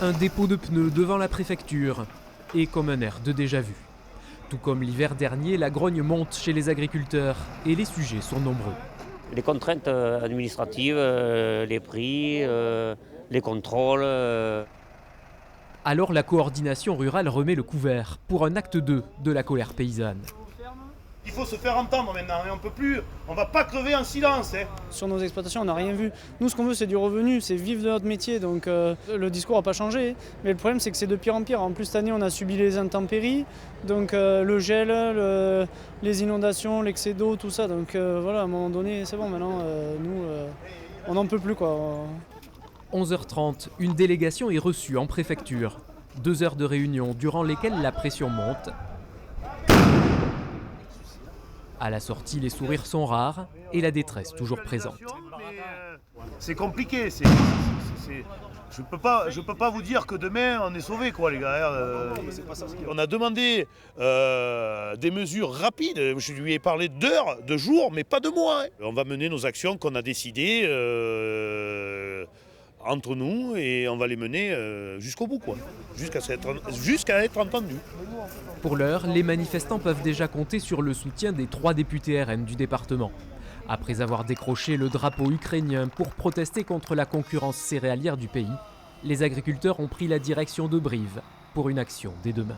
Un dépôt de pneus devant la préfecture, et comme un air de déjà-vu. Tout comme l'hiver dernier, la grogne monte chez les agriculteurs et les sujets sont nombreux. Les contraintes administratives, les prix, les contrôles. Alors la coordination rurale remet le couvert pour un acte 2 de la colère paysanne. Il faut se faire entendre maintenant, et on peut plus, on va pas crever en silence. Sur nos exploitations, on n'a rien vu. Nous, ce qu'on veut, c'est du revenu, c'est vivre de notre métier. Donc le discours n'a pas changé. Mais le problème, c'est que c'est de pire en pire. En plus, cette année, on a subi les intempéries, donc le gel, les inondations, l'excès d'eau, tout ça. Donc voilà, à un moment donné, c'est bon, maintenant, nous, on n'en peut plus, quoi. 11h30, une délégation est reçue en préfecture. 2 heures de réunion durant lesquelles la pression monte. À la sortie, les sourires sont rares et la détresse toujours présente. C'est compliqué. Je peux pas vous dire que demain on est sauvés, quoi, les gars. On a demandé des mesures rapides. Je lui ai parlé d'heures, de jours, mais pas de mois. On va mener nos actions qu'on a décidées entre nous et on va les mener jusqu'au bout, quoi, jusqu'à être entendus. Pour l'heure, les manifestants peuvent déjà compter sur le soutien des 3 députés RN du département. Après avoir décroché le drapeau ukrainien pour protester contre la concurrence céréalière du pays, les agriculteurs ont pris la direction de Brive pour une action dès demain.